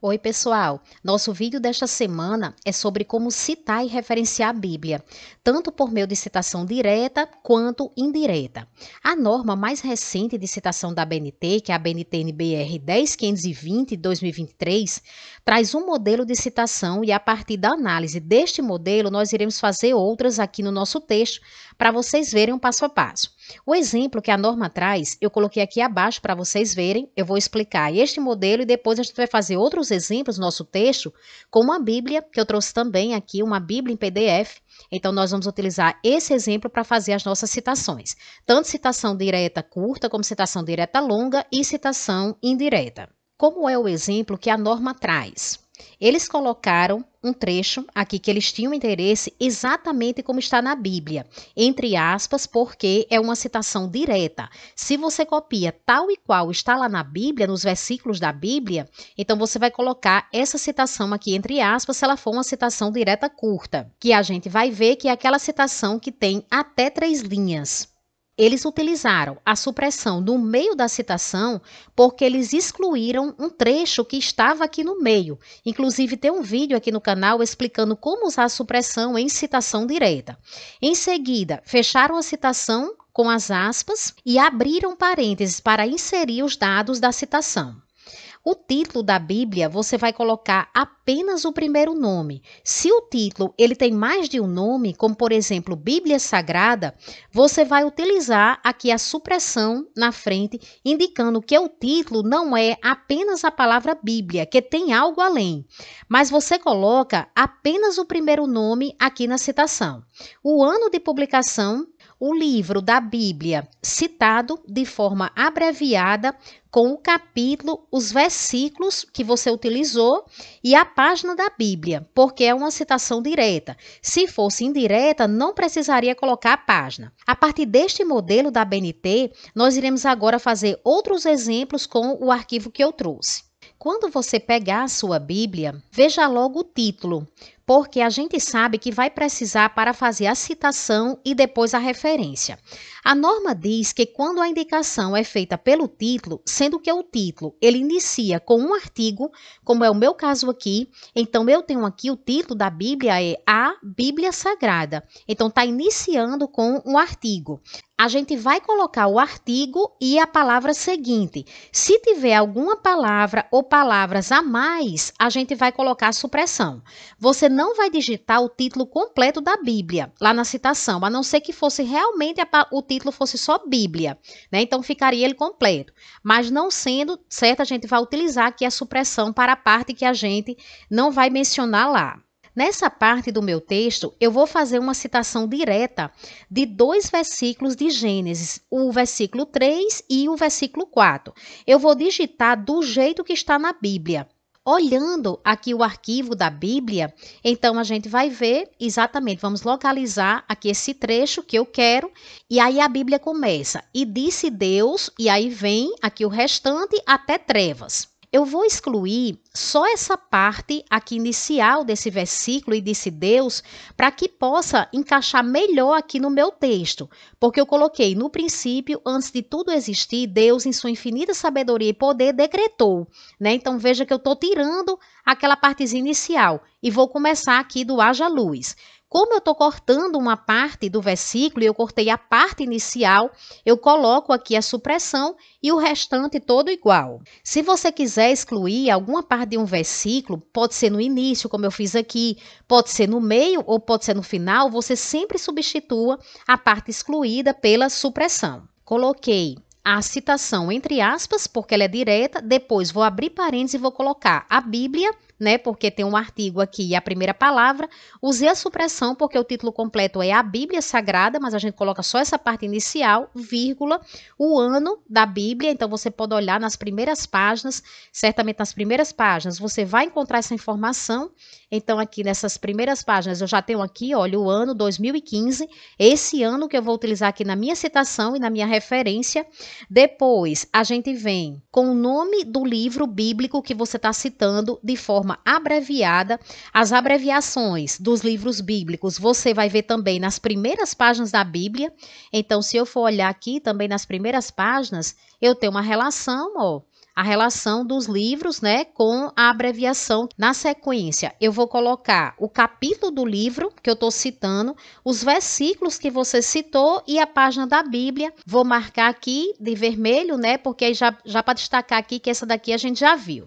Oi, pessoal! Nosso vídeo desta semana é sobre como citar e referenciar a Bíblia, tanto por meio de citação direta quanto indireta. A norma mais recente de citação da ABNT, que é a BNT-NBR 10520/2023, traz um modelo de citação e a partir da análise deste modelo nós iremos fazer outras aqui no nosso texto para vocês verem o passo a passo. O exemplo que a norma traz, eu coloquei aqui abaixo para vocês verem, eu vou explicar este modelo e depois a gente vai fazer outros exemplos no nosso texto, como a Bíblia, que eu trouxe também aqui, uma Bíblia em PDF. Então, nós vamos utilizar esse exemplo para fazer as nossas citações. Tanto citação direta curta, como citação direta longa e citação indireta. Como é o exemplo que a norma traz? Eles colocaram um trecho aqui que eles tinham interesse exatamente como está na Bíblia, entre aspas, porque é uma citação direta. Se você copia tal e qual está lá na Bíblia, nos versículos da Bíblia, então você vai colocar essa citação aqui entre aspas, se ela for uma citação direta curta, que a gente vai ver que é aquela citação que tem até 3 linhas. Eles utilizaram a supressão no meio da citação porque eles excluíram um trecho que estava aqui no meio. Inclusive, tem um vídeo aqui no canal explicando como usar a supressão em citação direta. Em seguida, fecharam a citação com as aspas e abriram parênteses para inserir os dados da citação. O título da Bíblia, você vai colocar apenas o primeiro nome. Se o título ele tem mais de um nome, como por exemplo Bíblia Sagrada, você vai utilizar aqui a supressão na frente, indicando que o título não é apenas a palavra Bíblia, que tem algo além. Mas você coloca apenas o primeiro nome aqui na citação. O ano de publicação, o livro da Bíblia citado de forma abreviada, com o capítulo, os versículos que você utilizou e a página da Bíblia, porque é uma citação direta. Se fosse indireta, não precisaria colocar a página. A partir deste modelo da ABNT, nós iremos agora fazer outros exemplos com o arquivo que eu trouxe. Quando você pegar a sua Bíblia, veja logo o título, porque a gente sabe que vai precisar para fazer a citação e depois a referência. A norma diz que quando a indicação é feita pelo título, sendo que o título ele inicia com um artigo, como é o meu caso aqui, então eu tenho aqui o título da Bíblia é A Bíblia Sagrada. Então está iniciando com um artigo. A gente vai colocar o artigo e a palavra seguinte. Se tiver alguma palavra ou palavras a mais, a gente vai colocar a supressão. Você não vai digitar o título completo da Bíblia lá na citação, a não ser que fosse realmente o título fosse só Bíblia, né? Então ficaria ele completo. Mas não sendo certo, a gente vai utilizar aqui a supressão para a parte que a gente não vai mencionar lá. Nessa parte do meu texto, eu vou fazer uma citação direta de 2 versículos de Gênesis, o versículo 3 e o versículo 4. Eu vou digitar do jeito que está na Bíblia. Olhando aqui o arquivo da Bíblia, então a gente vai ver exatamente, vamos localizar aqui esse trecho que eu quero, e aí a Bíblia começa, e disse Deus, e aí vem aqui o restante até trevas. Eu vou excluir só essa parte aqui inicial desse versículo e disse Deus, para que possa encaixar melhor aqui no meu texto, porque eu coloquei no princípio, antes de tudo existir, Deus em sua infinita sabedoria e poder decretou, né? Então veja que eu estou tirando aquela partezinha inicial e vou começar aqui do haja luz. Como eu estou cortando uma parte do versículo e eu cortei a parte inicial, eu coloco aqui a supressão e o restante todo igual. Se você quiser excluir alguma parte de um versículo, pode ser no início, como eu fiz aqui, pode ser no meio ou pode ser no final, você sempre substitua a parte excluída pela supressão. Coloquei a citação entre aspas, porque ela é direta, depois vou abrir parênteses e vou colocar a Bíblia, né, porque tem um artigo aqui e a primeira palavra, usei a supressão porque o título completo é a Bíblia Sagrada, mas a gente coloca só essa parte inicial, vírgula, o ano da Bíblia, então você pode olhar nas primeiras páginas, certamente nas primeiras páginas você vai encontrar essa informação, então aqui nessas primeiras páginas eu já tenho aqui, olha, o ano 2015, esse ano que eu vou utilizar aqui na minha citação e na minha referência. Depois a gente vem com o nome do livro bíblico que você está citando de forma abreviada. As abreviações dos livros bíblicos você vai ver também nas primeiras páginas da Bíblia. Então, se eu for olhar aqui também nas primeiras páginas, eu tenho uma relação, ó. a relação dos livros, né, com a abreviação. Na sequência, eu vou colocar o capítulo do livro que eu estou citando, os versículos que você citou e a página da Bíblia. Vou marcar aqui de vermelho, né, porque aí já para destacar aqui que essa daqui a gente já viu.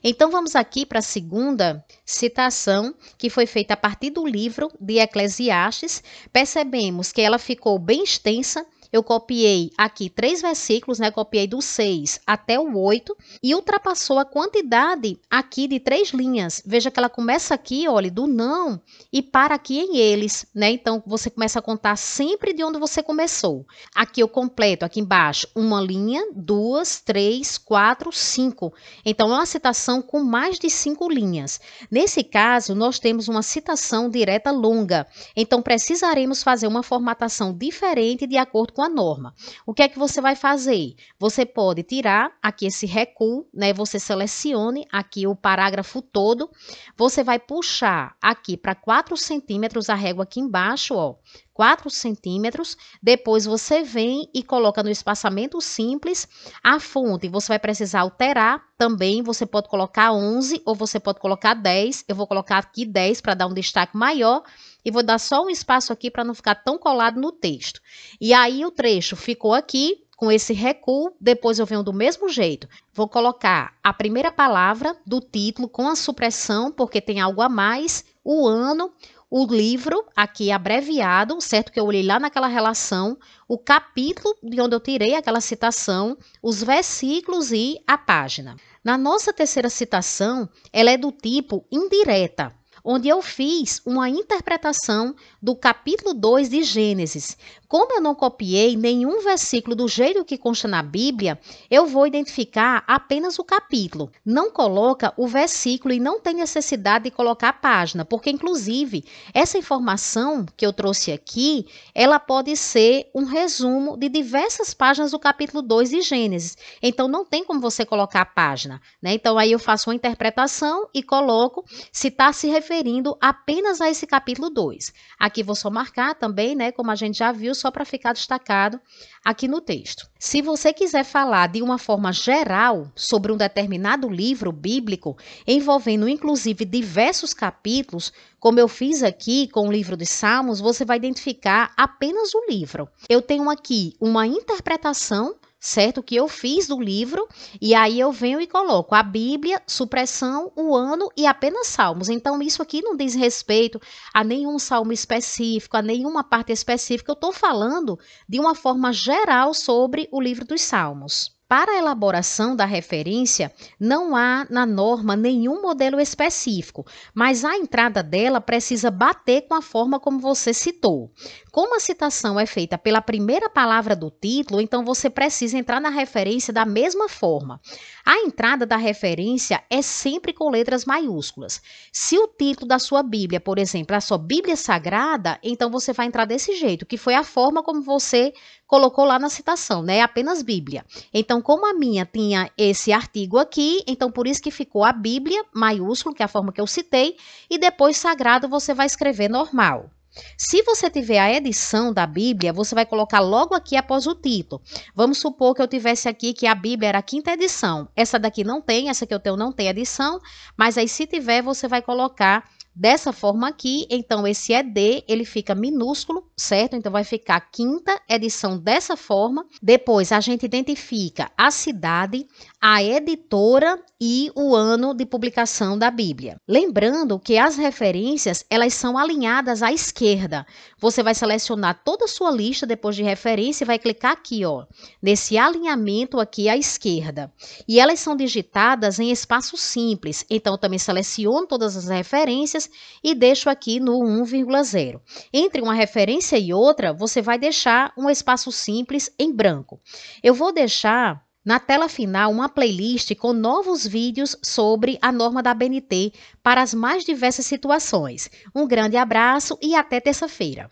Então, vamos aqui para a segunda citação, que foi feita a partir do livro de Eclesiastes. Percebemos que ela ficou bem extensa. Eu copiei aqui 3 versículos, né? Copiei do 6 até o 8 e ultrapassou a quantidade aqui de 3 linhas. Veja que ela começa aqui, olha, do não e para aqui em eles, né? Então, você começa a contar sempre de onde você começou. Aqui eu completo, aqui embaixo, uma linha, 2, 3, 4, 5. Então, é uma citação com mais de 5 linhas. Nesse caso, nós temos uma citação direta longa. Então, precisaremos fazer uma formatação diferente de acordo com a norma. O que é que você vai fazer? Você pode tirar aqui esse recuo, né? Você selecione aqui o parágrafo todo. Você vai puxar aqui para 4 centímetros a régua aqui embaixo, ó. 4 centímetros, depois você vem e coloca no espaçamento simples. A fonte você vai precisar alterar também, você pode colocar 11 ou você pode colocar 10, eu vou colocar aqui 10 para dar um destaque maior e vou dar só um espaço aqui para não ficar tão colado no texto. E aí o trecho ficou aqui com esse recuo, depois eu venho do mesmo jeito. Vou colocar a primeira palavra do título com a supressão, porque tem algo a mais, o ano, o livro, aqui abreviado, certo? Que eu olhei lá naquela relação, o capítulo de onde eu tirei aquela citação, os versículos e a página. Na nossa terceira citação, ela é do tipo indireta, onde eu fiz uma interpretação do capítulo 2 de Gênesis. Como eu não copiei nenhum versículo do jeito que consta na Bíblia, eu vou identificar apenas o capítulo. Não coloca o versículo e não tem necessidade de colocar a página, porque inclusive essa informação que eu trouxe aqui, ela pode ser um resumo de diversas páginas do capítulo 2 de Gênesis. Então não tem como você colocar a página, né? Então aí eu faço uma interpretação e coloco se está se referindo apenas a esse capítulo 2. Aqui vou só marcar também, né, como a gente já viu, só para ficar destacado aqui no texto. Se você quiser falar de uma forma geral sobre um determinado livro bíblico, envolvendo inclusive diversos capítulos, como eu fiz aqui com o livro de Salmos, você vai identificar apenas o livro. Eu tenho aqui uma interpretação, certo? Que eu fiz do livro, e aí eu venho e coloco a Bíblia, supressão, o ano e apenas Salmos. Então, isso aqui não diz respeito a nenhum salmo específico, a nenhuma parte específica. Eu estou falando de uma forma geral sobre o livro dos Salmos. Para a elaboração da referência, não há na norma nenhum modelo específico, mas a entrada dela precisa bater com a forma como você citou. Como a citação é feita pela primeira palavra do título, então você precisa entrar na referência da mesma forma. A entrada da referência é sempre com letras maiúsculas. Se o título da sua Bíblia, por exemplo, é a sua Bíblia Sagrada, então você vai entrar desse jeito, que foi a forma como você colocou lá na citação, né? Apenas Bíblia. Então, como a minha tinha esse artigo aqui, então por isso que ficou a Bíblia maiúsculo, que é a forma que eu citei, e depois Sagrado você vai escrever normal. Se você tiver a edição da Bíblia, você vai colocar logo aqui após o título. Vamos supor que eu tivesse aqui que a Bíblia era a 5ª edição. Essa daqui não tem, essa que eu tenho não tem edição, mas aí se tiver, você vai colocar dessa forma aqui. Então esse ED, ele fica minúsculo, certo? Então vai ficar 5ª edição dessa forma. Depois a gente identifica a cidade, a editora e o ano de publicação da Bíblia. Lembrando que as referências, elas são alinhadas à esquerda. Você vai selecionar toda a sua lista depois de referência e vai clicar aqui, ó, nesse alinhamento aqui à esquerda. E elas são digitadas em espaço simples. Então eu também seleciono todas as referências e deixo aqui no 1,0. Entre uma referência e outra, você vai deixar um espaço simples em branco. Eu vou deixar na tela final uma playlist com novos vídeos sobre a norma da ABNT para as mais diversas situações. Um grande abraço e até terça-feira.